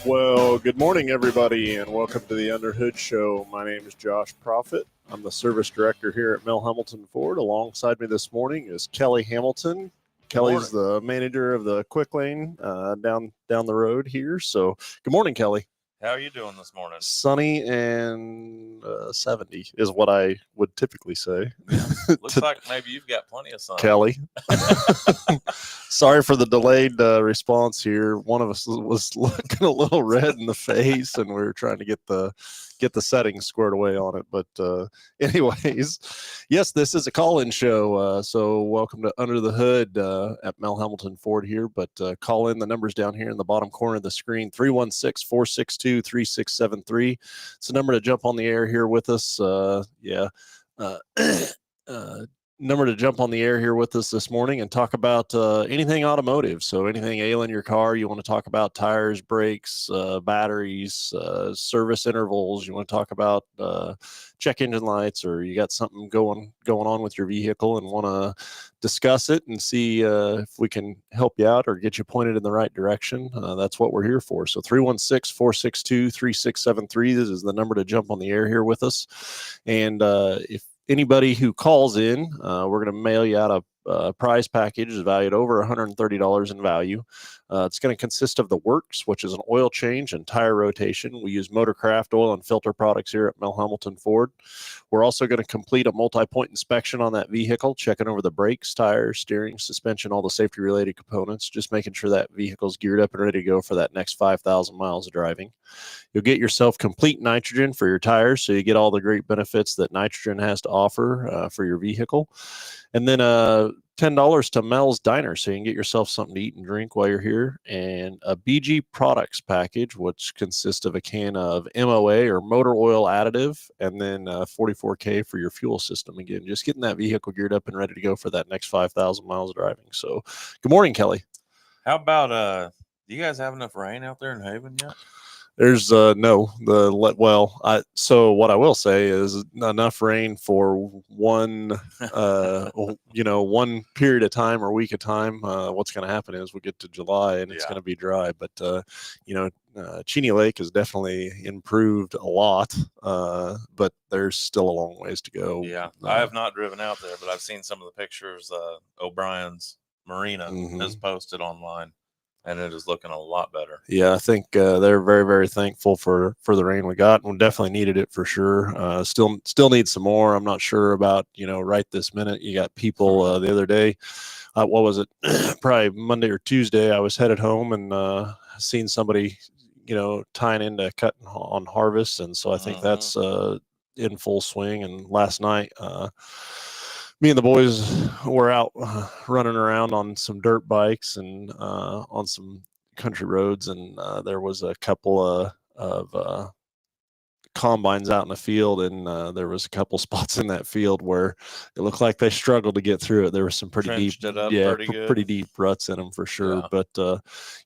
Well, good morning, everybody, and welcome to the Underhood Show. My name is Josh Profit. I'm the service director here at Mel Hambelton Ford. Alongside me this morning is Kelly Hamilton. Kelly's the manager of the Quick Lane down the road here. So, good morning, Kelly. How are you doing this morning? Sunny and 70 is what I would typically say. Yeah. Looks like maybe you've got plenty of sun. Kelly. Sorry for the delayed response here. One of us was looking a little red in the face, and we were trying to get the settings squared away on it. But anyways, yes, this is a call-in show. So welcome to Under the Hood at Mel Hambelton Ford here. But call in. The numbers down here in the bottom corner of the screen, 316-462-3673. It's a number to jump on the air here with us. Number to jump on the air here with us this morning and talk about anything automotive. So anything ailing your car, you want to talk about tires, brakes, batteries, service intervals. You want to talk about check engine lights, or you got something going on with your vehicle and want to discuss it and see if we can help you out or get you pointed in the right direction. That's what we're here for. So 316-462-3673. This is the number to jump on the air here with us. And if anybody who calls in, we're going to mail you out a prize package valued over $130 in value. It's going to consist of the works, which is an oil change and tire rotation. We use Motorcraft oil and filter products here at Mel Hambelton Ford. We're also going to complete a multi-point inspection on that vehicle, checking over the brakes, tires, steering, suspension, all the safety-related components, just making sure that vehicle's geared up and ready to go for that next 5,000 miles of driving. You'll get yourself complete nitrogen for your tires, so you get all the great benefits that nitrogen has to offer for your vehicle. And then $10 to Mel's Diner, so you can get yourself something to eat and drink while you're here, and a BG Products package, which consists of a can of MOA or motor oil additive, and then 44K for your fuel system. Again, just getting that vehicle geared up and ready to go for that next 5,000 miles of driving. So, good morning, Kelly. How about do you guys have enough rain out there in Haven yet? There's so what I will say is enough rain for one one period of time or week of time. What's going to happen is we'll get to July and it's going to be dry, but Cheney Lake has definitely improved a lot, but there's still a long ways to go. I have not driven out there, but I've seen some of the pictures O'Brien's Marina has posted online, and it is looking a lot better. Yeah, I think they're very, very thankful for the rain we got, and we definitely needed it for sure. Still need some more. I'm not sure about, right this minute. You got people the other day, what was it? Probably Monday or Tuesday, I was headed home and seen somebody, tying into cutting on harvest. And so I think that's in full swing. And last night, me and the boys were out running around on some dirt bikes and on some country roads, and there was a couple of combines out in the field, and there was a couple spots in that field where it looked like they struggled to get through it. There was some pretty deep ruts in them for sure. Yeah. But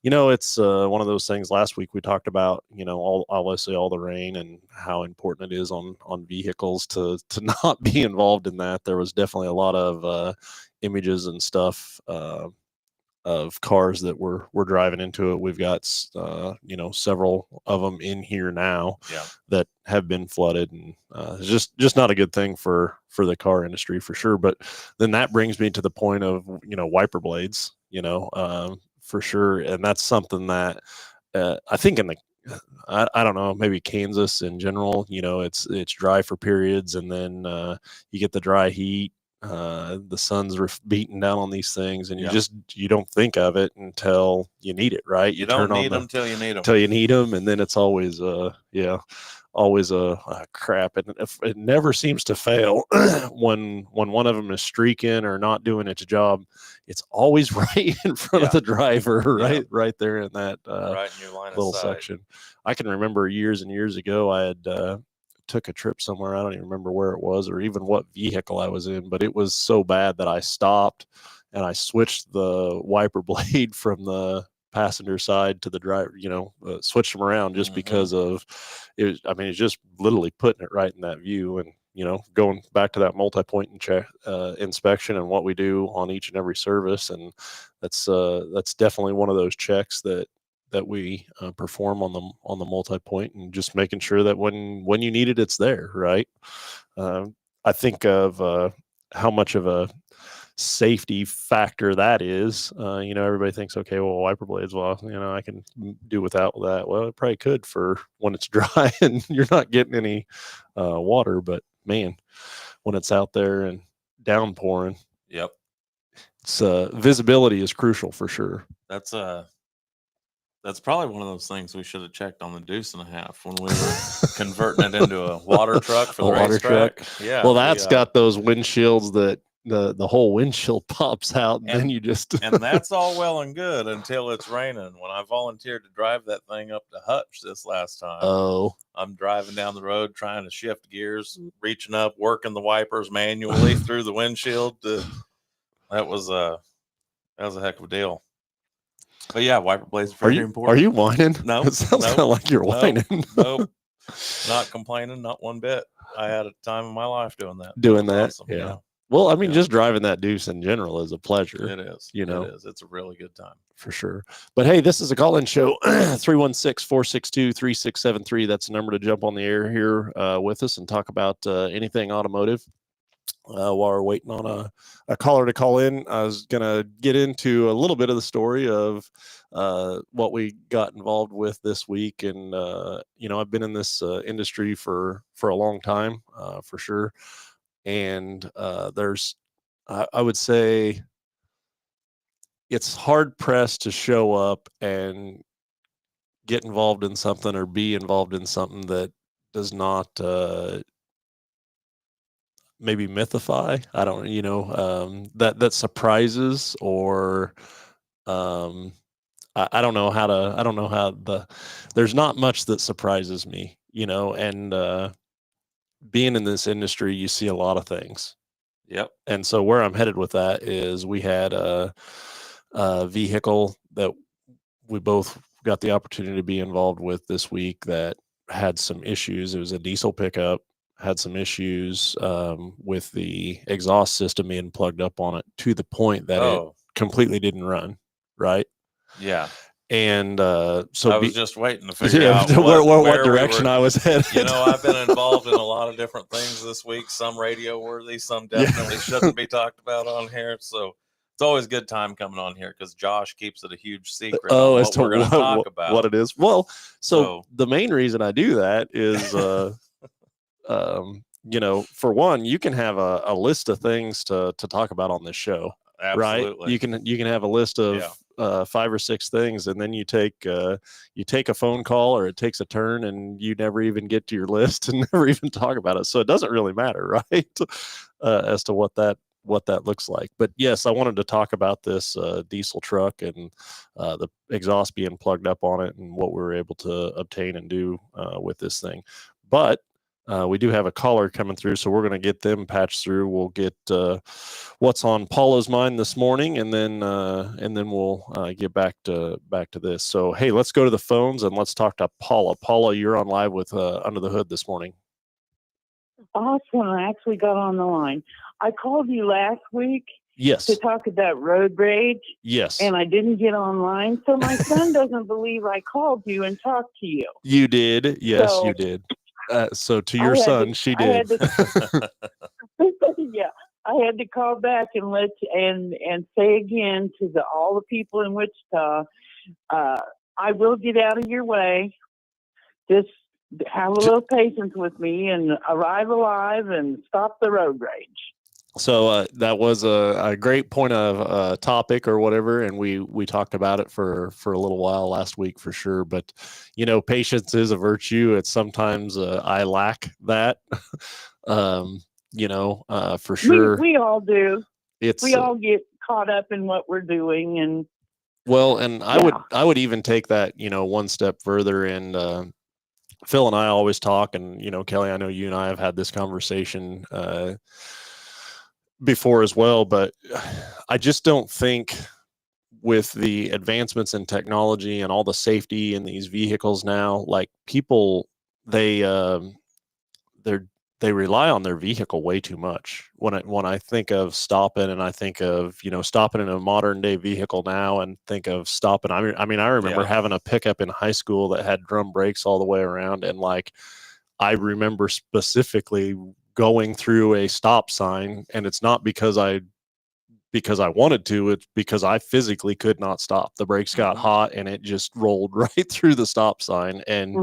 it's one of those things. Last week we talked about obviously all the rain and how important it is on vehicles to not be involved in that. There was definitely a lot of images and stuff of cars that were driving into it. We've got several of them in here now that have been flooded, and it's just not a good thing for the car industry for sure. But then that brings me to the point of wiper blades, for sure, and that's something that I think in the I don't know, maybe Kansas in general, it's dry for periods, and then you get the dry heat. The sun's beating down on these things, and you don't think of it until you need it, right? You don't need them until you need them, and then it's always always a crap, and it never seems to fail. when one of them is streaking or not doing its job, it's always right in front of the driver, right there in that right in your line little of sight section. I can remember years and years ago, I had took a trip somewhere. I don't even remember where it was or even what vehicle I was in, but it was so bad that I stopped and I switched the wiper blade from the passenger side to the driver, switched them around just because of it. It's just literally putting it right in that view. And going back to that multi-point inspection and what we do on each and every service. And that's definitely one of those checks that that we perform on the multi-point, and just making sure that when you need it, it's there, right? I think of how much of a safety factor that is. Everybody thinks, okay, well, wiper blades, well, I can do without that. Well, it probably could for when it's dry and you're not getting any water, but man, when it's out there and downpouring, yep, it's visibility is crucial for sure. That's probably one of those things we should have checked on the Deuce and a Half when we were converting it into a water truck for the racetrack. Yeah. Well, that's got those windshields that the whole windshield pops out, and then you just and that's all well and good until it's raining. When I volunteered to drive that thing up to Hutch this last time, I'm driving down the road trying to shift gears, reaching up, working the wipers manually through the windshield. That was a heck of a deal. But yeah, wiper blades are very important. Are you whining? No, it sounds kind of like you're whining. Nope, not complaining, not one bit. I had a time of my life doing that. Awesome, yeah. Well, I mean, just driving that Deuce in general is a pleasure. It is. It is. It's a really good time. For sure. But hey, this is a call-in show, 316-462-3673. That's the number to jump on the air here with us and talk about anything automotive. While we're waiting on a caller to call in, I was going to get into a little bit of the story of what we got involved with this week. And, I've been in this industry for a long time, for sure. And there's, I would say, it's hard pressed to show up and get involved in something or be involved in something that does not maybe mythify. I don't, that surprises, or I don't know how there's not much that surprises me, and being in this industry, you see a lot of things. Yep. And so where I'm headed with that is we had a vehicle that we both got the opportunity to be involved with this week that had some issues. It was a diesel pickup, had some issues with the exhaust system being plugged up on it to the point that it completely didn't run. Right. Yeah. And so I was just waiting to figure out what direction I was headed. I've been involved in a lot of different things this week, some radio worthy, some definitely shouldn't be talked about on here. So it's always a good time coming on here because Josh keeps it a huge secret as to what we're going to talk about. What it is. Well, so the main reason I do that is, for one, you can have a list of things to talk about on this show. Absolutely. Right? You can have a list of 5 or 6 things, and then you take a phone call, or it takes a turn, and you never even get to your list and never even talk about it. So it doesn't really matter, right? As to what that looks like. But yes, I wanted to talk about this diesel truck and the exhaust being plugged up on it and what we were able to obtain and do with this thing. But we do have a caller coming through, so we're going to get them patched through. We'll get what's on Paula's mind this morning, and then we'll get back to this. So hey, let's go to the phones and let's talk to Paula. Paula, you're on live with Under the Hood this morning. Awesome! I actually got on the line. I called you last week. Yes. To talk about road rage. Yes. And I didn't get online, so my son doesn't believe I called you and talked to you. You did. Yes, you did. So to your son, she did. Yeah, I had to call back and and say again to all the people in Wichita, I will get out of your way. Just have a little patience with me and arrive alive and stop the road rage. So that was a great point of topic or whatever, and we talked about it for a little while last week for sure. But patience is a virtue. It's sometimes I lack that, for sure. We all do. We all get caught up in what we're doing, and I would even take that one step further. And Phil and I always talk, and Kelly, I know you and I have had this conversation before as well, but I just don't think with the advancements in technology and all the safety in these vehicles now, like people, they're they rely on their vehicle way too much. When I think of stopping, and I think of, you know, stopping in a modern day vehicle now, and think of stopping. I remember having a pickup in high school that had drum brakes all the way around, and like I remember specifically going through a stop sign, and it's not because I wanted to, it's because I physically could not stop. The brakes got hot and it just rolled right through the stop sign. And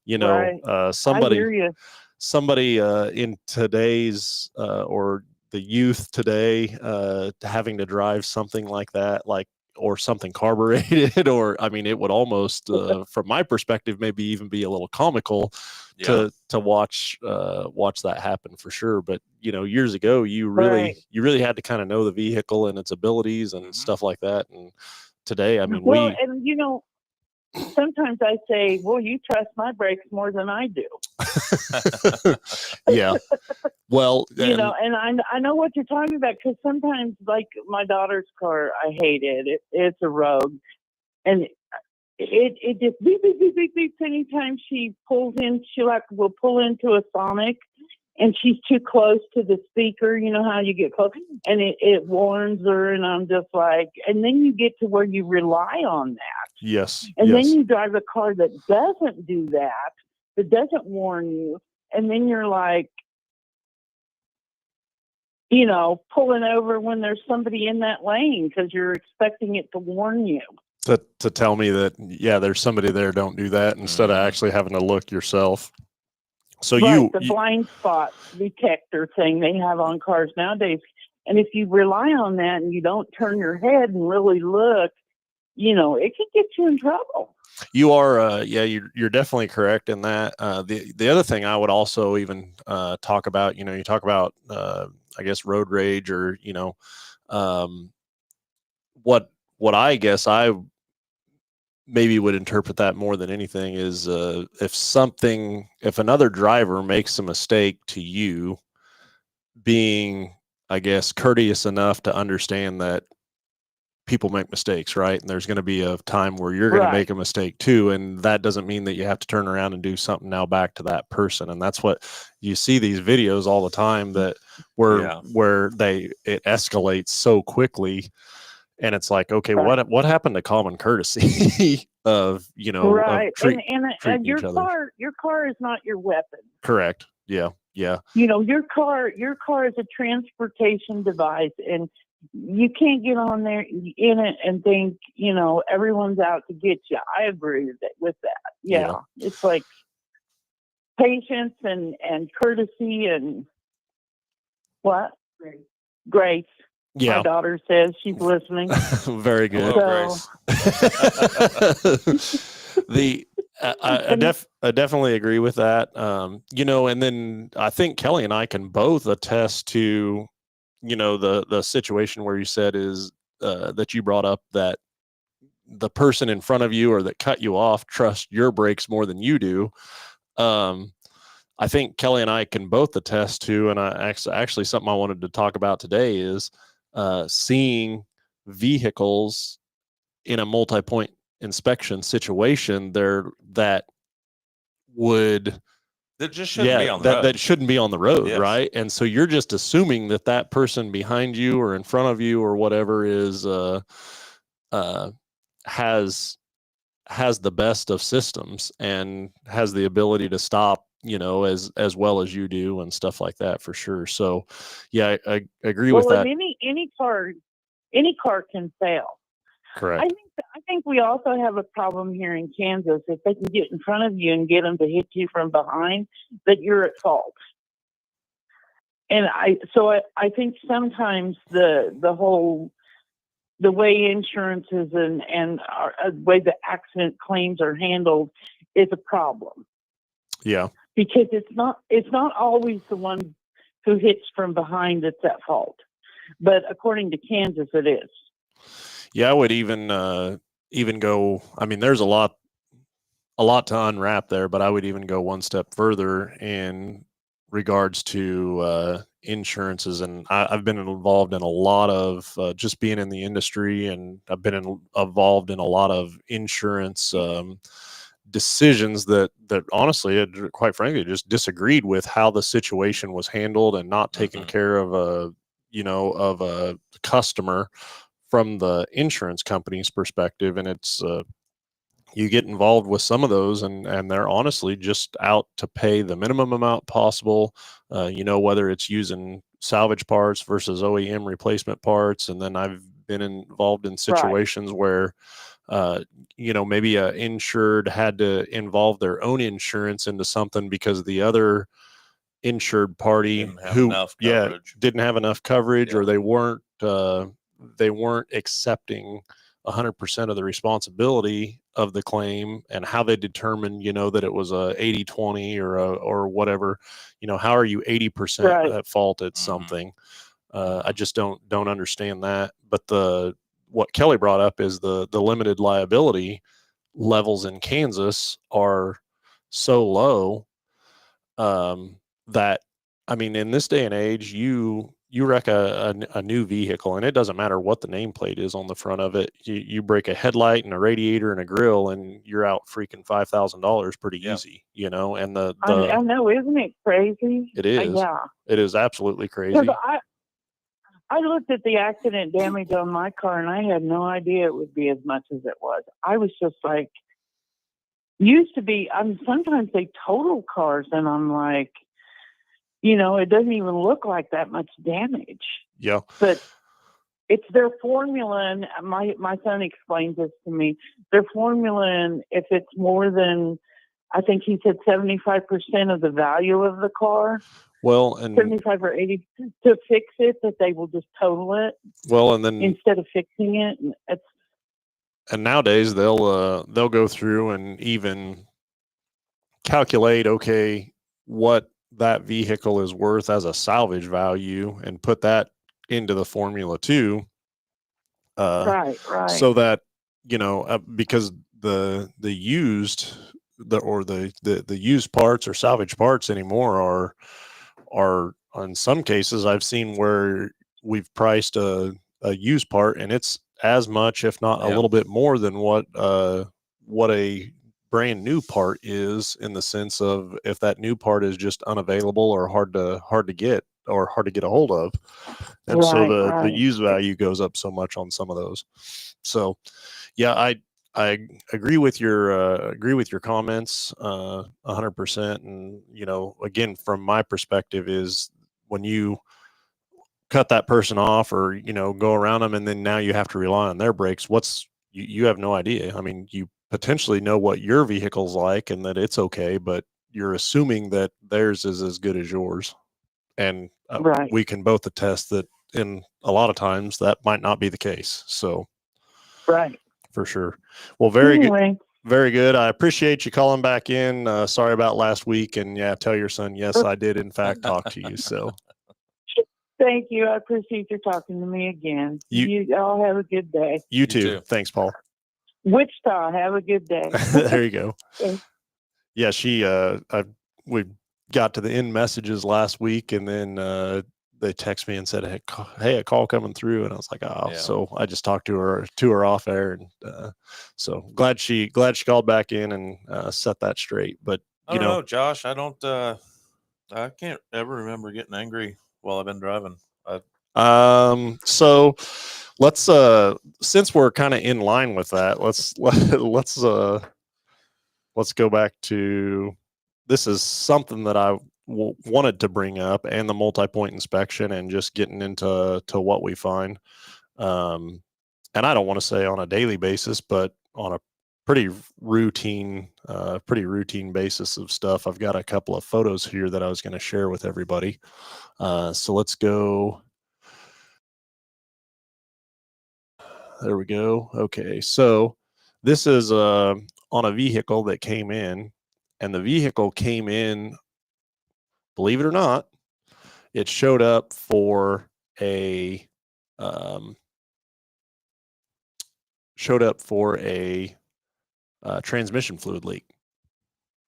you know, somebody in today's or the youth today having to drive something like that, like, or something carbureted, or I mean, it would almost from my perspective maybe even be a little comical to watch that happen, for sure. But you know, years ago you really had to kind of know the vehicle and its abilities and stuff like that. And today, I mean, and you know, sometimes I say, well, you trust my brakes more than I do. Yeah. Well, you know, and I know what you're talking about, because sometimes, like my daughter's car, I hate it. It's a Rogue, and it just beep beep beep beep beep. Anytime she pulls in, she will pull into a Sonic, and she's too close to the speaker. You know how you get close, and it warns her, and I'm just like, and then you get to where you rely on that. Yes. And then you drive a car that doesn't do that doesn't warn you, and then you're like, you know, pulling over when there's somebody in that lane because you're expecting it to warn you. To tell me that, yeah, there's somebody there, don't do that, instead of actually having to look yourself. So the blind spot detector thing they have on cars nowadays. And if you rely on that and you don't turn your head and really look, you know, it can get you in trouble. You are, you're definitely correct in that. The other thing I would also even talk about, you know, you talk about, I guess, road rage, or, you know, what I guess I maybe would interpret that more than anything is if another driver makes a mistake to you, being, I guess, courteous enough to understand that people make mistakes, right? And there's going to be a time where you're going to make a mistake too. And that doesn't mean that you have to turn around and do something now back to that person. And that's what you see these videos all the time, that where it escalates so quickly. And it's like, okay, what happened to common courtesy of, you know, and your car is not your weapon. Correct. Yeah. Yeah. You know, your car is a transportation device, and you can't get on there in it and think, you know, everyone's out to get you. I agree with that. Yeah. It's like patience and courtesy and what? Grace. Yeah. My daughter says she's listening. Very good. Hello, Grace. I definitely agree with that. You know, and then I think Kelly and I can both attest to, you know, the situation where you said is that you brought up that the person in front of you or that cut you off trust your brakes more than you do. I think Kelly and I can both attest to, and actually something I wanted to talk about today is seeing vehicles in a multi-point inspection situation there that just shouldn't be on the road. That shouldn't be on the road, yes. Right? And so you're just assuming that person behind you or in front of you or whatever is has the best of systems and has the ability to stop, you know, as well as you do and stuff like that, for sure. So yeah, I agree with that. Any car can fail. Correct. I think we also have a problem here in Kansas. If they can get in front of you and get them to hit you from behind, that you're at fault. And I think sometimes the way insurances and the way the accident claims are handled is a problem. Yeah. Because it's not always the one who hits from behind that's at fault. But according to Kansas, it is. Yeah, I would even go, I mean, there's a lot to unwrap there, but I would even go one step further in regards to insurances. And I've been involved in a lot of just being in the industry, and I've been involved in a lot of insurance decisions that honestly, quite frankly, just disagreed with how the situation was handled and not taking care of a customer from the insurance company's perspective. And it's you get involved with some of those, and they're honestly just out to pay the minimum amount possible. Whether it's using salvage parts versus OEM replacement parts. And then I've been involved in situations where maybe a insured had to involve their own insurance into something because the other insured party didn't have enough coverage, or they weren't accepting 100% of the responsibility of the claim, and how they determined, that it was a 80-20 or whatever. How are you 80% at fault at something? I just don't understand that. But what Kelly brought up is the limited liability levels in Kansas are so low that, I mean, in this day and age, you wreck a new vehicle, and it doesn't matter what the nameplate is on the front of it. You break a headlight and a radiator and a grill, and you're out freaking $5,000 pretty easy, And I know, isn't it crazy? It is. Yeah, it is absolutely crazy. I looked at the accident damage on my car, and I had no idea it would be as much as it was. I was just like, used to be, sometimes they total cars, and I'm like, it doesn't even look like that much damage. Yeah. But it's their formula, and my son explains this to me. Their formula, and if it's more than, I think he said 75% of the value of the car. Well, and 75 or 80 to fix it, that they will just total it. Well, and then instead of fixing it, and nowadays they'll go through and even calculate, okay, what that vehicle is worth as a salvage value, and put that into the formula too. Right. So that because the used parts or salvage parts anymore are in some cases I've seen where we've priced a used part, and it's as much, if not a little bit more than what a brand new part is, in the sense of if that new part is just unavailable or hard to get a hold of. And so the used value goes up so much on some of those. So yeah, I agree with your comments 100%. And again, from my perspective, is when you cut that person off, or go around them, and then now you have to rely on their brakes, you have no idea. I mean, you potentially know what your vehicle's like and that it's okay, but you're assuming that theirs is as good as yours. And we can both attest that in a lot of times that might not be the case. So for sure. Well, very good. Very good. I appreciate you calling back in. Sorry about last week. And yeah, tell your son, yes, I did in fact talk to you. So thank you. I appreciate you talking to me again. You all have a good day. You too. Thanks, Paul. Wichita, have a good day. There you go. Yeah, we got to the end messages last week, and then they text me and said, hey, a call coming through. And I was like, so I just talked to her off air. And so glad she called back in and set that straight. But I don't know, Josh, I can't ever remember getting angry while I've been driving. So let's since we're kind of in line with that, let's go back to, this is something that I wanted to bring up, and the multi-point inspection, and just getting into what we find. And I don't want to say on a daily basis, but on a pretty routine basis of stuff. I've got a couple of photos here that I was going to share with everybody. So let's go. There we go. Okay. So this is on a vehicle that came in, and the vehicle came in, believe it or not, it showed up for a transmission fluid leak.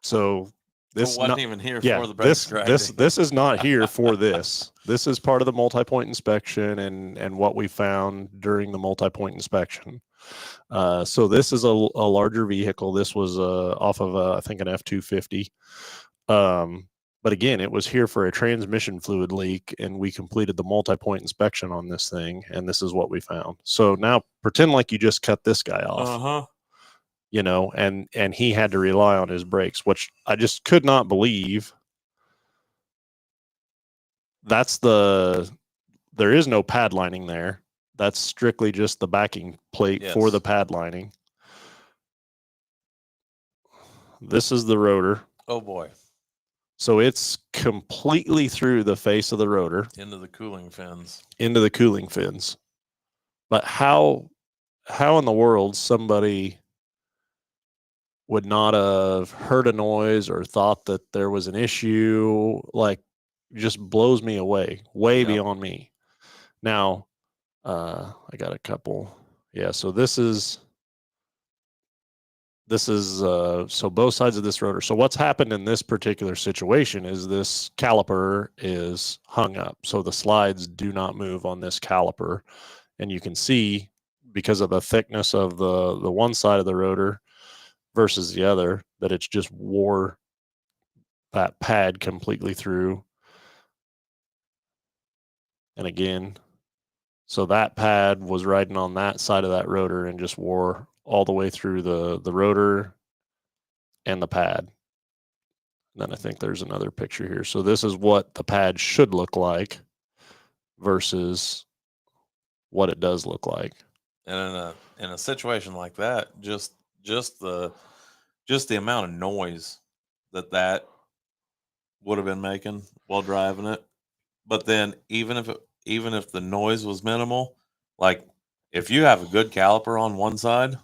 So This wasn't even here for the brakes grinding. This is not here for this. This is part of the multi-point inspection and what we found during the multi-point inspection. So this is a larger vehicle. This was off of I think an F-250. But again, it was here for a transmission fluid leak, and we completed the multi-point inspection on this thing, and this is what we found. So now pretend like you just cut this guy off. You know, and he had to rely on his brakes, which I just could not believe. There is no pad lining there. That's strictly just the backing plate for the pad lining. This is the rotor. Oh boy. So it's completely through the face of the rotor. Into the cooling fins. But how in the world somebody would not have heard a noise or thought that there was an issue, like, just blows me away, beyond me. Now, I got a couple. Yeah, so this is so both sides of this rotor. So what's happened in this particular situation is this caliper is hung up. So the slides do not move on this caliper. And you can see, because of the thickness of the one side of the rotor versus the other, that it's just wore that pad completely through. And again, so that pad was riding on that side of that rotor and just wore all the way through the rotor and the pad. And then I think there's another picture here. So this is what the pad should look like versus what it does look like. And in a situation like that, just the amount of noise that would have been making while driving it. But then even if the noise was minimal, like if you have a good caliper on one side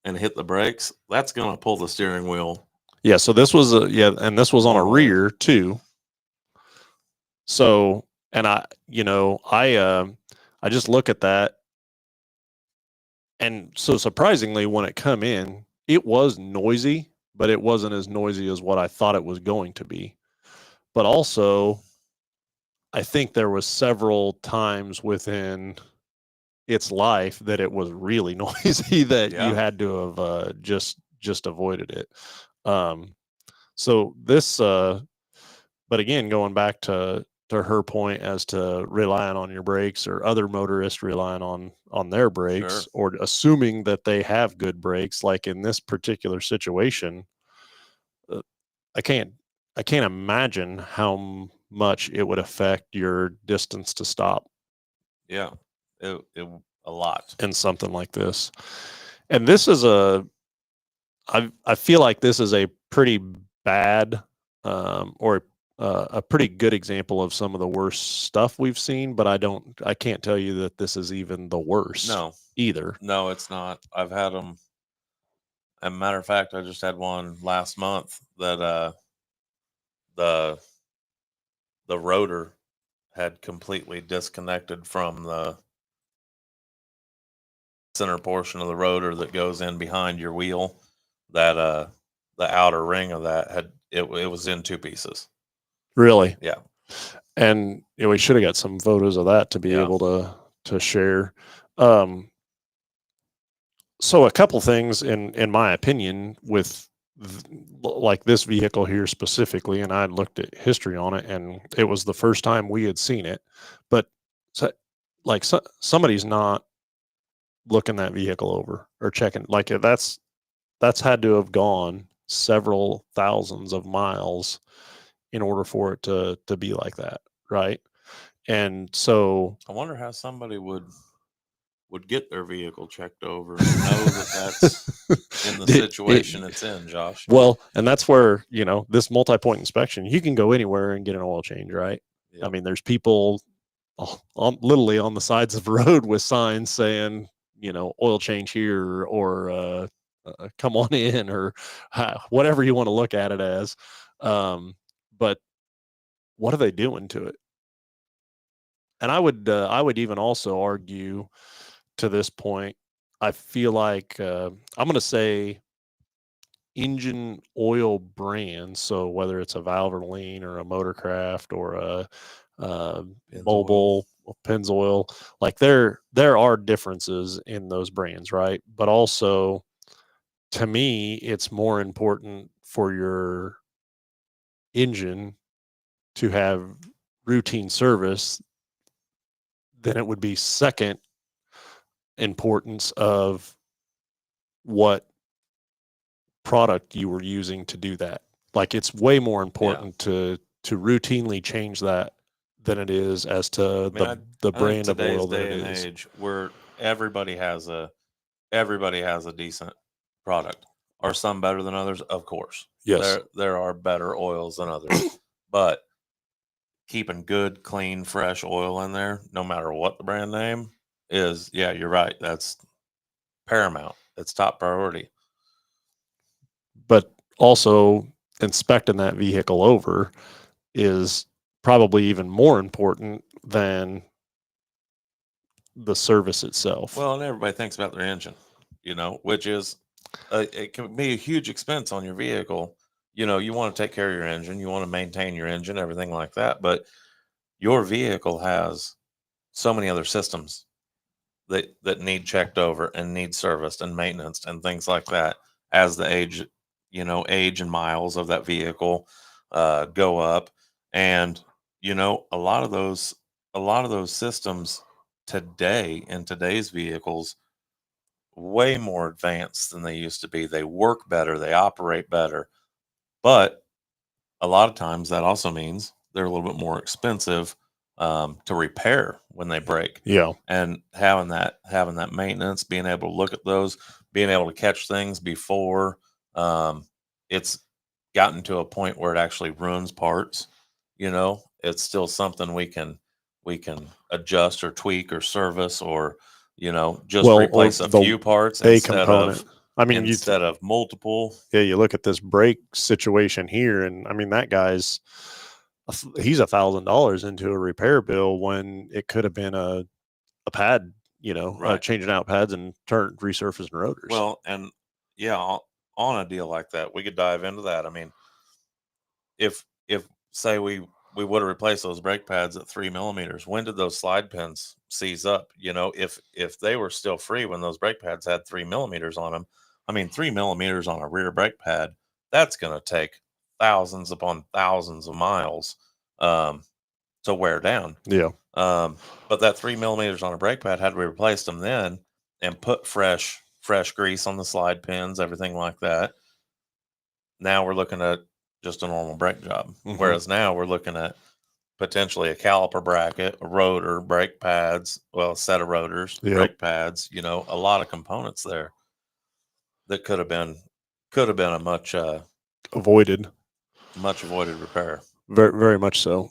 and hit the brakes, that's going to pull the steering wheel. Yeah, so this was and this was on a rear too. So, and I just look at that, and so surprisingly, when it come in, it was noisy, but it wasn't as noisy as what I thought it was going to be. But also, I think there was several times within its life that it was really noisy that you had to have just avoided it. So this, but again, going back to her point as to relying on your brakes, or other motorists relying on their brakes, or assuming that they have good brakes, like in this particular situation, I can't imagine how much it would affect your distance to stop. Yeah, it a lot in something like this. And this is I feel like this is a pretty bad or a pretty good example of some of the worst stuff we've seen, but I can't tell you that this is even the worst. Either. No, it's not. I've had them. As a matter of fact, I just had one last month that the rotor had completely disconnected from the center portion of the rotor that goes in behind your wheel. That the outer ring of that it was in two pieces. Really? Yeah. And we should have got some photos of that to be able to share. So a couple things in my opinion with like this vehicle here specifically, and I looked at history on it, and it was the first time we had seen it, but somebody's not looking that vehicle over or checking. Like that's had to have gone several thousands of miles in order for it to be like that, right? And so I wonder how somebody would get their vehicle checked over and know that that's in the situation it's in, Josh. Well, and that's where, this multi-point inspection, you can go anywhere and get an oil change, right? Yep. I mean, there's people literally on the sides of the road with signs saying, oil change here, or come on in, or whatever you want to look at it as. But what are they doing to it? And I would even also argue to this point, I feel like I'm going to say engine oil brands, so whether it's a Valvoline or a Motorcraft or a Mobil Pennzoil, like there are differences in those brands, right? But also, to me, it's more important for your engine to have routine service than it would be second importance of what product you were using to do that. Like, it's way more important to routinely change that than it is as to the brand of oil that it is. Age where everybody has a decent product. Are some better than others? Of course. Yes. There are better oils than others. But keeping good, clean, fresh oil in there, no matter what the brand name is, yeah, you're right. That's paramount. It's top priority. But also, inspecting that vehicle over is probably even more important than the service itself. Well, and everybody thinks about their engine, which is it can be a huge expense on your vehicle. You want to take care of your engine, you want to maintain your engine, everything like that. But your vehicle has so many other systems that need checked over and need serviced and maintenance and things like that as the age and miles of that vehicle go up. And a lot of those systems today in today's vehicles way more advanced than they used to be. They work better, they operate better, but a lot of times that also means they're a little bit more expensive to repair when they break. Yeah. And having that maintenance, being able to look at those, being able to catch things before it's gotten to a point where it actually ruins parts, it's still something we can adjust or tweak or service or just replace a few parts instead of multiple. Yeah, you look at this brake situation here, and I mean, that guy's he's $1,000 into a repair bill when it could have been a pad, Right. Changing out pads and resurfacing rotors. Well, and yeah, on a deal like that, we could dive into that. I mean, if say we would have replaced those brake pads at 3 millimeters, when did those slide pins seize up? If they were still free when those brake pads had 3 millimeters on them, I mean, 3 millimeters on a rear brake pad, that's going to take thousands upon thousands of miles to wear down. Yeah. But that 3 millimeters on a brake pad, had we replaced them then and put fresh grease on the slide pins, everything like that, now we're looking at just a normal brake job. Mm-hmm. Whereas now we're looking at potentially a caliper bracket, a rotor, brake pads, a set of rotors, brake pads, a lot of components there that could have been a much avoided repair. Very, very much so.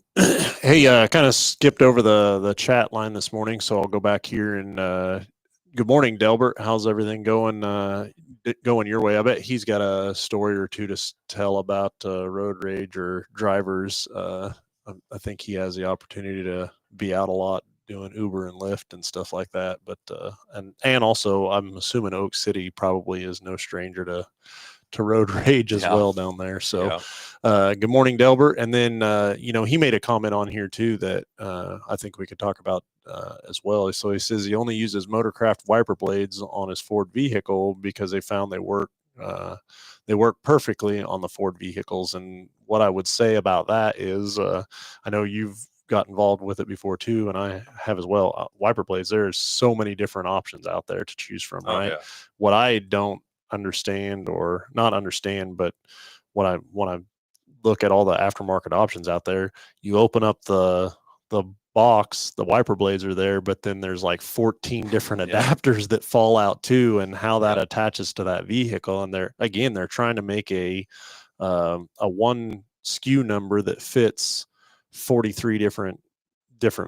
Hey, kind of skipped over the chat line this morning, so I'll go back here and good morning, Delbert. How's everything going your way? I bet he's got a story or two to tell about road rage or drivers. I think he has the opportunity to be out a lot doing Uber and Lyft and stuff like that. But and also, I'm assuming Oak City probably is no stranger to road rage as well down there. So good morning, Delbert. And then, he made a comment on here too that I think we could talk about as well. So he says he only uses Motorcraft wiper blades on his Ford vehicle because they found they work perfectly on the Ford vehicles. And what I would say about that is, I know you've got involved with it before too, and I have as well. Wiper blades, there's so many different options out there to choose from, right? What I don't understand, or not understand, but when I look at all the aftermarket options out there, you open up the box, the wiper blades are there, but then there's like 14 different adapters that fall out too, and how that attaches to that vehicle. And they're trying to make a one SKU number that fits 43 different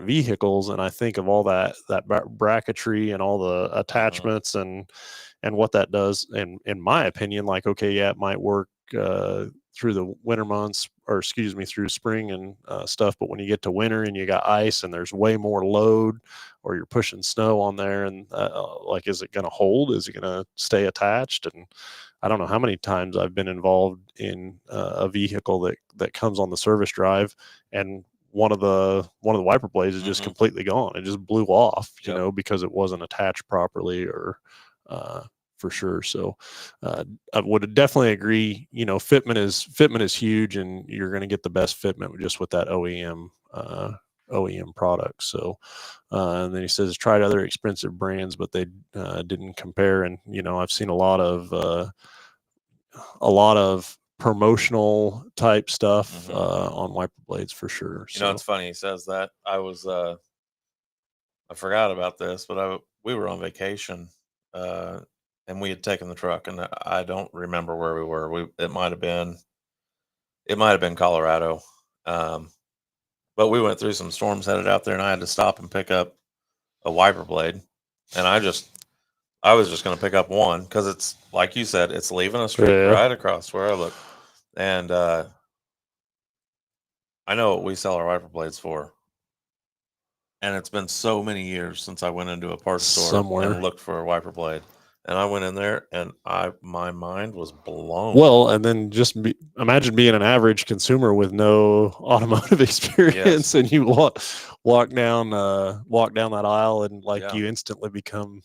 vehicles. And I think of all that bracketry and all the attachments and what that does, and in my opinion, like, okay, it might work through the winter months, through spring and stuff. But when you get to winter and you got ice and there's way more load, or you're pushing snow on there, and like, is it going to hold? Is it going to stay attached? And I don't know how many times I've been involved in a vehicle that comes on the service drive, and one of the wiper blades is just completely gone. It just blew off, you know, because it wasn't attached properly, or for sure. So I would definitely agree. You know, fitment is huge, and you're going to get the best fitment just with that OEM product. So and then he says tried other expensive brands, but they didn't compare. And you know, I've seen a lot of promotional type stuff on wiper blades for sure. You know, it's funny he says that. I forgot about this, but we were on vacation, and we had taken the truck, and I don't remember where we were. It might have been Colorado, but we went through some storms headed out there, and I had to stop and pick up a wiper blade, and I was just going to pick up one because it's like you said, it's leaving a streak right across where I look, and I know what we sell our wiper blades for. And it's been so many years since I went into a parts store and looked for a wiper blade. And I went in there, and my mind was blown. Well, and then just imagine being an average consumer with no automotive experience, and you walk down that aisle, and like you instantly become,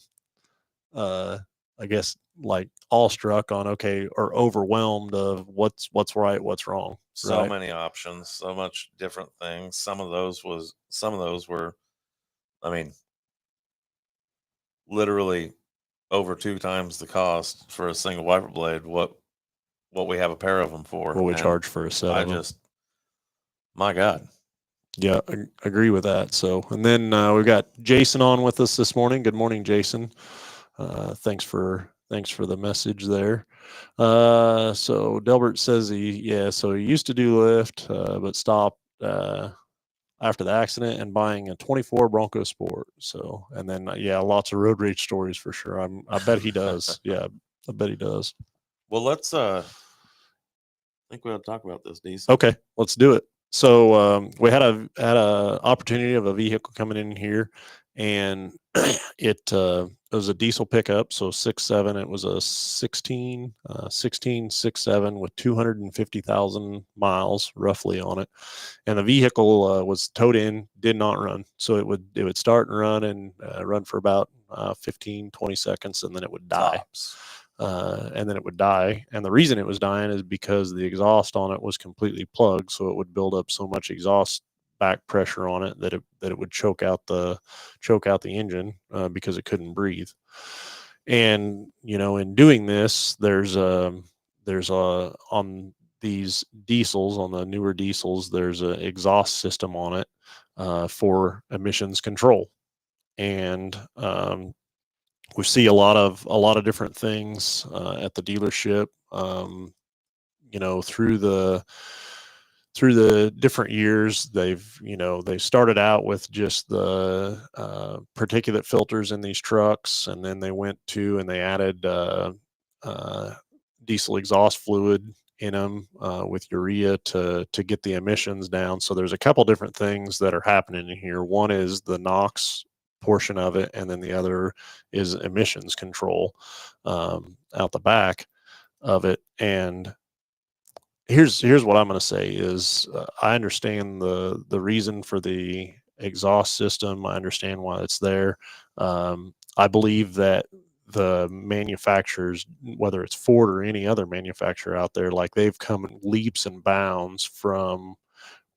I guess, like awestruck on or overwhelmed of what's right, what's wrong. So many options, so much different things. Some of those were, I mean, literally over 2 times the cost for a single wiper blade. What we have a pair of them for? What we charge for a set? My God. Yeah, I agree with that. So, and then we've got Jason on with us this morning. Good morning, Jason. Thanks for the message there. So Delbert says he used to do lift, but stopped after the accident and buying a 24 Bronco Sport. So, and then lots of road rage stories for sure. I bet he does. Yeah, I bet he does. Well, let's I think we ought to talk about this, Diesel. Okay, let's do it. So we had a opportunity of a vehicle coming in here, and it was a diesel pickup, so 6.7. It was a 16 6.7 with 250,000 miles roughly on it, and the vehicle was towed in, did not run. So it would start and run and run for about 15-20 seconds, and then it would die. And then it would die. And the reason it was dying is because the exhaust on it was completely plugged, so it would build up so much exhaust back pressure on it that it would choke out the engine because it couldn't breathe. And you know, in doing this, there's on these diesels, on the newer diesels, there's an exhaust system on it for emissions control. And we see a lot of different things at the dealership. You know, through the different years, they started out with just the particulate filters in these trucks, and then they went to and they added diesel exhaust fluid in them with urea to get the emissions down. So there's a couple different things that are happening in here. One is the NOx portion of it, and then the other is emissions control out the back of it. And here's what I'm going to say is I understand the reason for the exhaust system. I understand why it's there. I believe that the manufacturers, whether it's Ford or any other manufacturer out there, like they've come in leaps and bounds from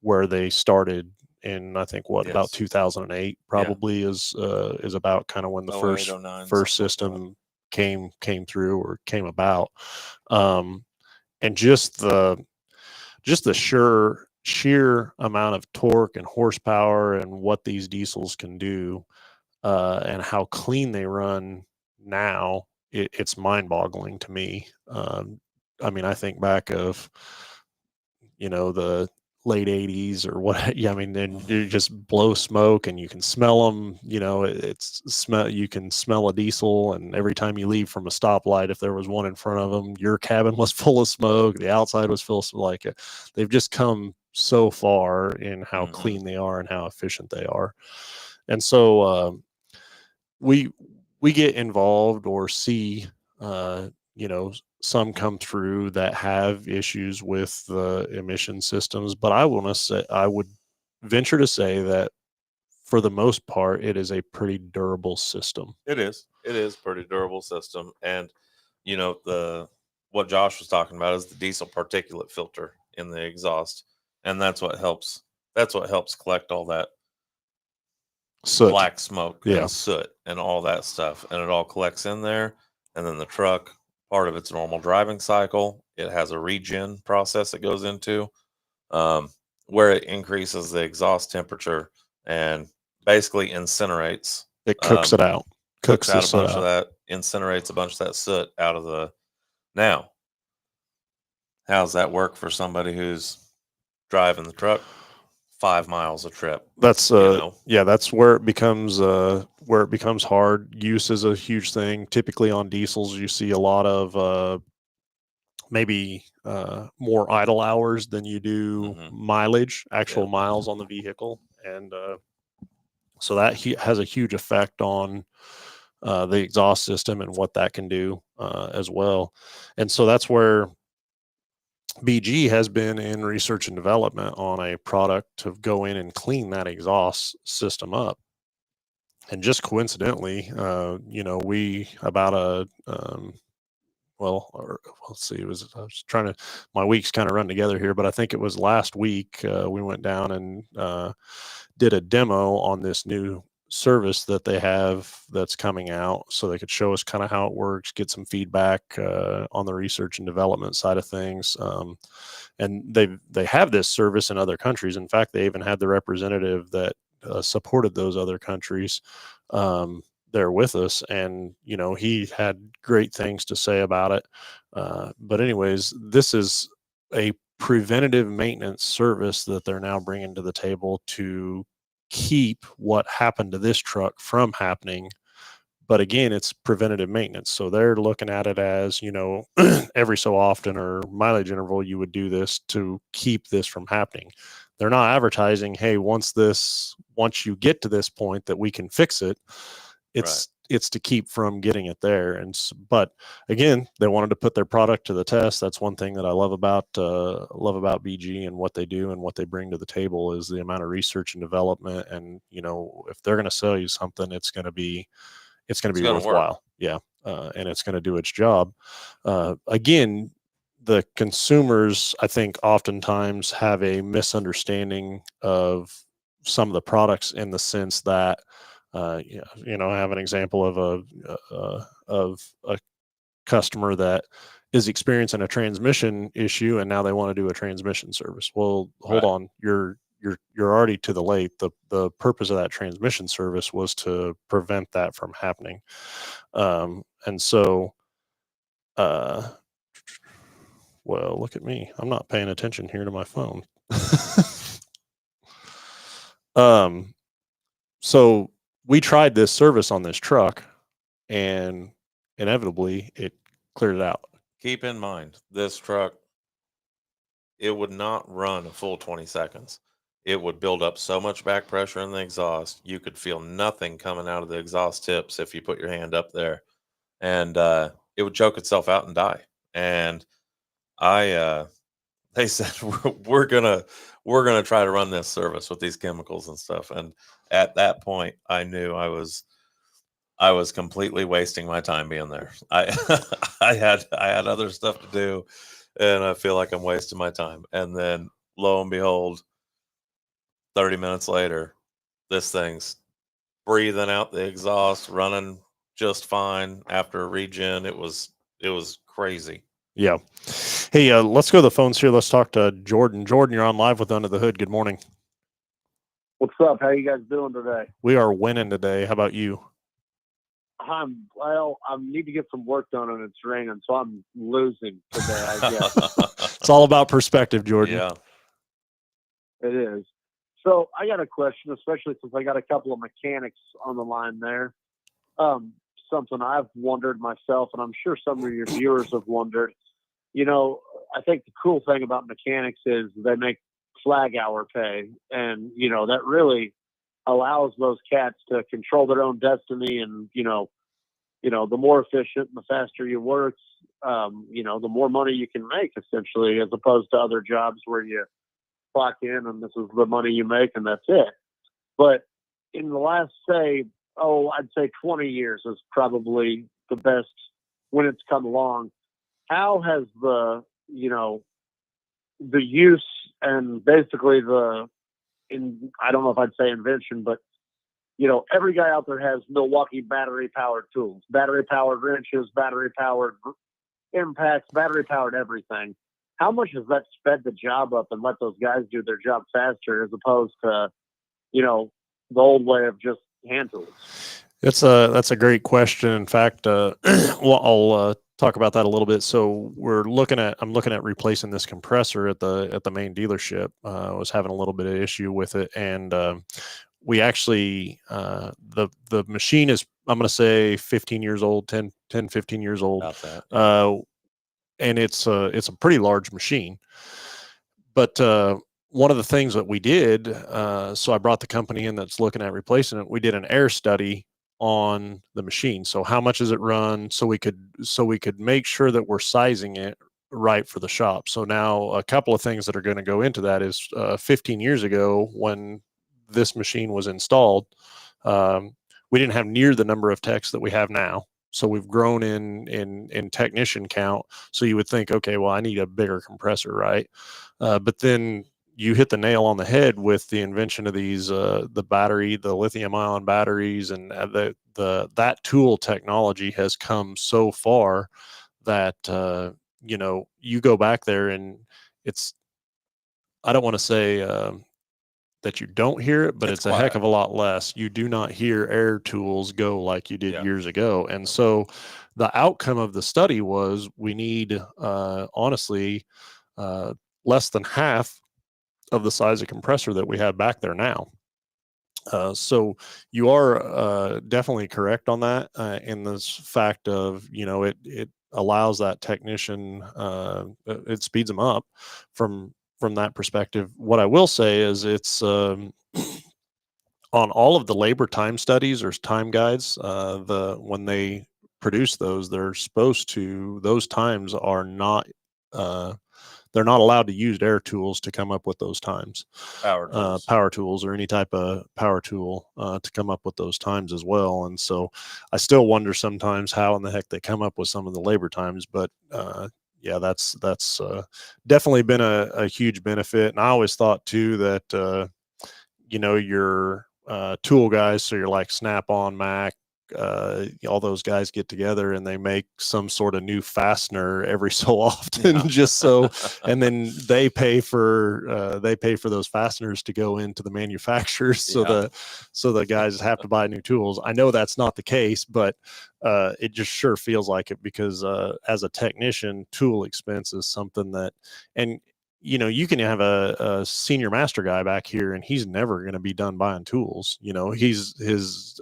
where they started in, I think, about 2008 probably is about kind of when the first system came through or came about. And just the sheer amount of torque and horsepower and what these diesels can do, and how clean they run now, it's mind-boggling to me. I mean, I think back of, you know, the late 80s or what. Yeah, I mean, then you just blow smoke and you can smell them. You know, you can smell a diesel, and every time you leave from a stoplight, if there was one in front of them, your cabin was full of smoke, the outside was full of smoke. Like, they've just come so far in how clean they are and how efficient they are. And so we get involved or see you know, some come through that have issues with the emission systems, but I would venture to say that for the most part, it is a pretty durable system. It is pretty durable system. And, you know, what Josh was talking about is the diesel particulate filter in the exhaust. And that's what helps collect all that soot, black smoke and soot and all that stuff. And it all collects in there. And then the truck, part of its normal driving cycle, it has a regen process it goes into, where it increases the exhaust temperature and basically incinerates. It cooks it out. Cooks out a bunch of that, incinerates a bunch of that soot out of the. Now, how's that work for somebody who's driving the truck 5 miles a trip? That's yeah, that's where it becomes hard. Use is a huge thing. Typically on diesels, you see a lot of maybe more idle hours than you do mileage, actual miles on the vehicle, and so that has a huge effect on the exhaust system and what that can do as well. And so that's where BG has been in research and development on a product to go in and clean that exhaust system up. And just coincidentally, you know, let's see, I was trying to, my weeks kind of run together here, but I think it was last week we went down and did a demo on this new service that they have that's coming out, so they could show us kind of how it works, get some feedback on the research and development side of things. And they have this service in other countries. In fact, they even had the representative that supported those other countries there with us, and you know, he had great things to say about it. But anyways, this is a preventative maintenance service that they're now bringing to the table to keep what happened to this truck from happening. But again, it's preventative maintenance, so they're looking at it as, you know, every so often or mileage interval you would do this to keep this from happening. They're not advertising, hey, once you get to this point that we can fix it. It's to keep from getting it there. But again, they wanted to put their product to the test. That's one thing that I love about BG and what they do and what they bring to the table is the amount of research and development. And you know, if they're going to sell you something, it's going to be worthwhile. Yeah. And it's going to do its job. Again, the consumers, I think, oftentimes have a misunderstanding of some of the products in the sense that, you know, I have an example of a customer that is experiencing a transmission issue, and now they want to do a transmission service. Well, hold on, you're already to the late. The purpose of that transmission service was to prevent that from happening. And so, well, look at me. I'm not paying attention here to my phone. So we tried this service on this truck, and inevitably it cleared it out. Keep in mind, this truck, it would not run a full 20 seconds. It would build up so much back pressure in the exhaust. You could feel nothing coming out of the exhaust tips if you put your hand up there, and it would choke itself out and die. And they said, we're gonna try to run this service with these chemicals and stuff. And at that point, I knew I was completely wasting my time being there. I had other stuff to do, and I feel like I'm wasting my time. And then lo and behold, 30 minutes later, this thing's breathing out the exhaust, running just fine after a regen. It was crazy. Yeah. Hey, let's go to the phones here. Let's talk to Jordan. Jordan, you're on live with Under the Hood. Good morning. What's up? How you guys doing today? We are winning today. How about you? I need to get some work done and it's raining, so I'm losing today, I guess. It's all about perspective, Jordan. Yeah. It is. So I got a question, especially since I got a couple of mechanics on the line there. Something I've wondered myself, and I'm sure some of your viewers have wondered. You know, I think the cool thing about mechanics is they make flag hour pay, and you know that really allows those cats to control their own destiny. And the more efficient and the faster you work, the more money you can make, essentially, as opposed to other jobs where you clock in and this is the money you make and that's it. But in the last, I'd say 20 years is probably the best when it's come along. How has the use and basically I don't know if I'd say invention, but every guy out there has Milwaukee battery powered tools, battery powered wrenches, battery powered impacts, battery powered everything. How much has that sped the job up and let those guys do their job faster as opposed to, the old way of just hand tools? That's a great question. In fact, I'll talk about that a little bit. So I'm looking at replacing this compressor at the main dealership. I was having a little bit of issue with it, and we actually the machine is, I'm going to say 15 years old, 10, 15 years old. About that, yeah. And it's a pretty large machine. But one of the things that we did, so I brought the company in that's looking at replacing it. We did an air study on the machine. So how much does it run? So we could make sure that we're sizing it right for the shop. So now a couple of things that are going to go into that is 15 years ago when this machine was installed, we didn't have near the number of techs that we have now. So we've grown in technician count. So you would think, okay, well, I need a bigger compressor, right? But then you hit the nail on the head with the invention of these, the lithium-ion batteries, and that tool technology has come so far that you go back there and I don't want to say that you don't hear it, but it's a heck of a lot less. You do not hear air tools go like you did years ago. And so the outcome of the study was we need, honestly, less than half of the size of compressor that we have back there now. So you are definitely correct on that in this fact of, it allows that technician, it speeds them up from that perspective. What I will say is it's on all of the labor time studies or time guides, when they produce those, those times are not, they're not allowed to use air tools to come up with those times. Power tools or any type of power tool to come up with those times as well. And so I still wonder sometimes how in the heck they come up with some of the labor times, but yeah, that's definitely been a huge benefit. And I always thought too that, your tool guys, so you're like Snap-on, Mac, all those guys get together and they make some sort of new fastener every so often, just so, and then they pay for those fasteners to go into the manufacturers. So the guys have to buy new tools. I know that's not the case, but it just sure feels like it, because as a technician, tool expense is something that, and you can have a senior master guy back here and he's never going to be done buying tools. His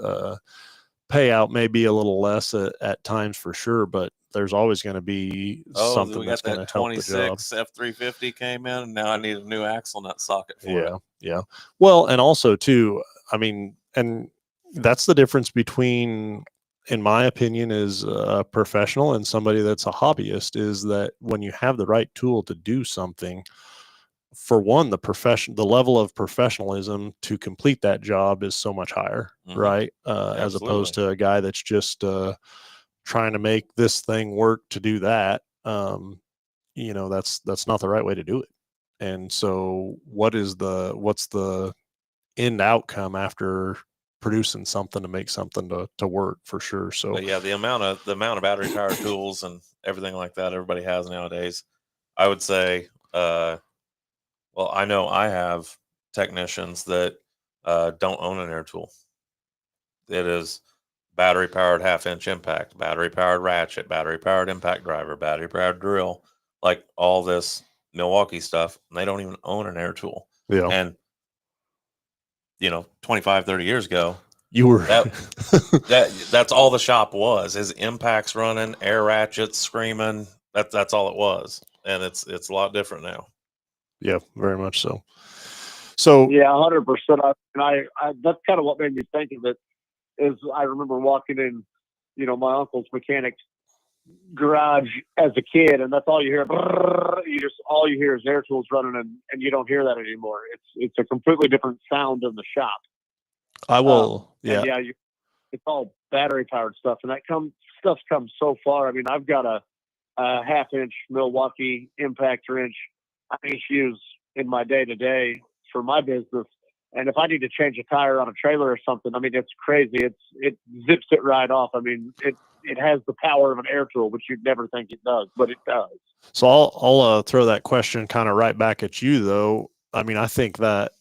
payout may be a little less at times for sure, but there's always going to be something that's going to help the job. 26 F350 came in, and now I need a new axle nut socket for it. Yeah. Well, and also too, I mean, and that's the difference between, in my opinion, is a professional and somebody that's a hobbyist, is that when you have the right tool to do something, for one, the level of professionalism to complete that job is so much higher, right? As opposed to a guy that's just trying to make this thing work to do that. That's not the right way to do it. And so what's the end outcome after producing something to make something to work, for sure? So but yeah, the amount of battery powered tools and everything like that everybody has nowadays, I would say, well, I know I have technicians that don't own an air tool. It is battery powered 1/2-inch impact, battery powered ratchet, battery powered impact driver, battery powered drill, like all this Milwaukee stuff. And they don't even own an air tool. Yeah. And, 25, 30 years ago, You were that's all the shop was, is impacts running, air ratchets screaming. That's all it was. And it's a lot different now. Yeah, very much so. So yeah, 100%. I that's kind of what made me think of it. Is I remember walking in, my uncle's mechanic garage as a kid, and that's all you hear. All you hear is air tools running, and you don't hear that anymore. It's a completely different sound in the shop. I will, yeah, it's all battery powered stuff, and stuff's come so far. I mean, I've got a half-inch Milwaukee impact wrench I use in my day-to-day for my business. And if I need to change a tire on a trailer or something, I mean, it's crazy. It zips it right off. I mean, it has the power of an air tool, which you'd never think it does, but it does. So I'll throw that question kind of right back at you, though. I mean, I think that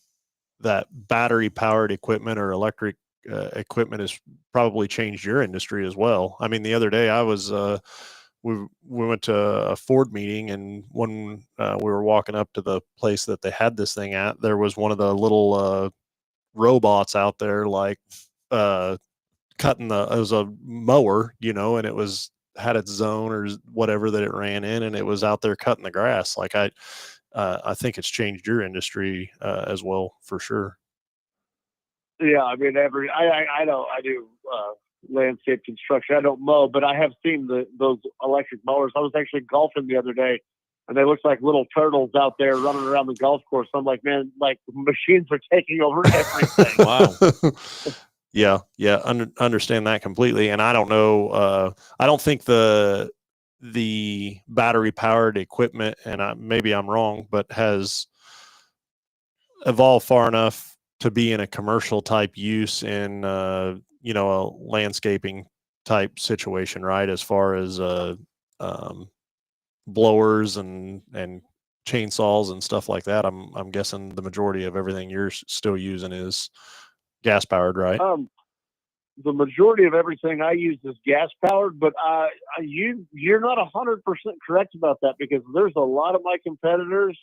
battery powered equipment or electric equipment has probably changed your industry as well. I mean, the other day I was we went to a Ford meeting, and when we were walking up to the place that they had this thing at, there was one of the little robots out there, like cutting it was a mower, and it had its zone or whatever that it ran in, and it was out there cutting the grass. Like I think it's changed your industry as well, for sure. Yeah, I mean, I know I do landscape construction. I don't mow, but I have seen those electric mowers. I was actually golfing the other day, and they looked like little turtles out there running around the golf course. I'm like, man, like machines are taking over everything. Wow. Yeah, understand that completely. And I don't know. I don't think the battery powered equipment, and maybe I'm wrong, but has evolved far enough to be in a commercial type use in a landscaping type situation, right? As far as blowers and chainsaws and stuff like that. I'm guessing the majority of everything you're still using is gas powered, right? The majority of everything I use is gas powered, but you're not 100% correct about that, because there's a lot of my competitors,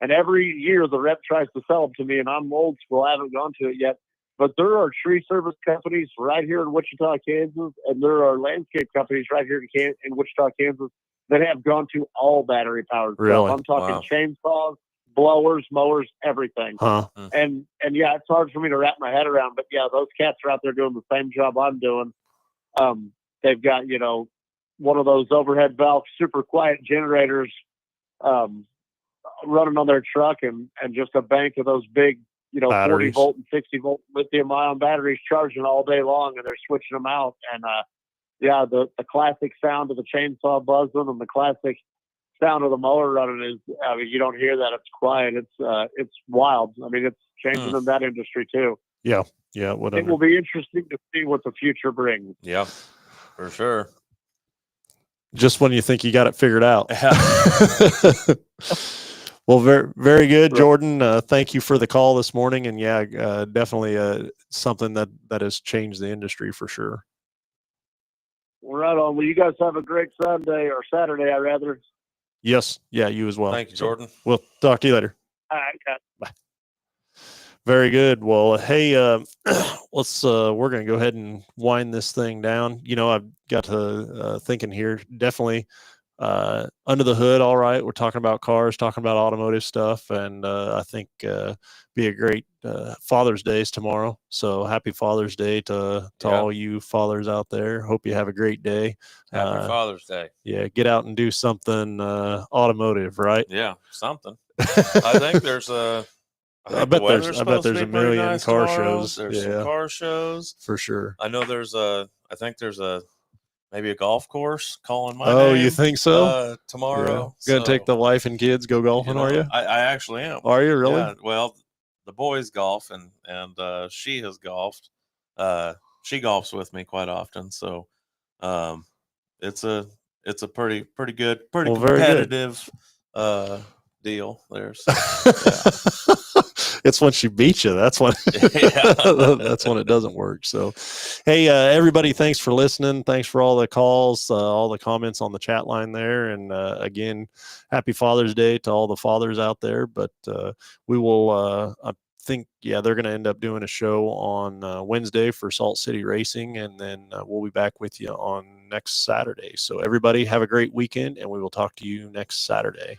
and every year the rep tries to sell them to me, and I'm old school. I haven't gone to it yet, but there are tree service companies right here in Wichita, Kansas, and there are landscape companies right here in Wichita, Kansas, that have gone to all battery powered Really? stuff. I'm talking Wow. chainsaws, blowers, mowers, everything. Huh. And yeah, it's hard for me to wrap my head around, but yeah, those cats are out there doing the same job I'm doing. They've got, one of those overhead valve, super quiet generators, running on their truck, and just a bank of those big, 40 Batteries. volt and 60 volt lithium ion batteries charging all day long, and they're switching them out. And, yeah, the classic sound of the chainsaw buzzing and the classic sound of the mower running is, I mean, you don't hear that. It's quiet. It's wild. I mean, it's changing in that industry too. Yeah. It will be interesting to see what the future brings. Yeah, for sure. Just when you think you got it figured out. Yeah. Well, very, very good, Right. Jordan. Thank you for the call this morning. And yeah, definitely something that has changed the industry for sure. Right on. Well, you guys have a great Sunday, or Saturday, I rather. Yes. Yeah, you as well. Thank you, Jordan. We'll talk to you later. All right. Bye. Very good. Well, hey, let's we're going to go ahead and wind this thing down. I've got to thinking here, definitely under the hood. All right. We're talking about cars, talking about automotive stuff. And I think be a great Father's Day is tomorrow. So happy Father's Day to all you fathers out there. Hope you have a great day. Happy Father's Day. Yeah. Get out and do something automotive, right? Yeah, something. I think there's I bet there's a million nice car tomorrow. shows. There's some car shows For sure. I know I think there's maybe a golf course calling my Oh, name. you think so? Tomorrow. Yeah. Gonna take the wife and kids go golfing, are you? I actually am. Are you really? Yeah, well, the boys golf, and she has golfed. She golfs with me quite often, so it's a pretty good, competitive deal there. So, yeah. It's when she beats you. That's when that's when it doesn't work. So, hey, everybody, thanks for listening. Thanks for all the calls, all the comments on the chat line there. And again, happy Father's Day to all the fathers out there. But we will, I think, they're going to end up doing a show on Wednesday for Salt City Racing. And then we'll be back with you on next Saturday. So everybody have a great weekend, and we will talk to you next Saturday.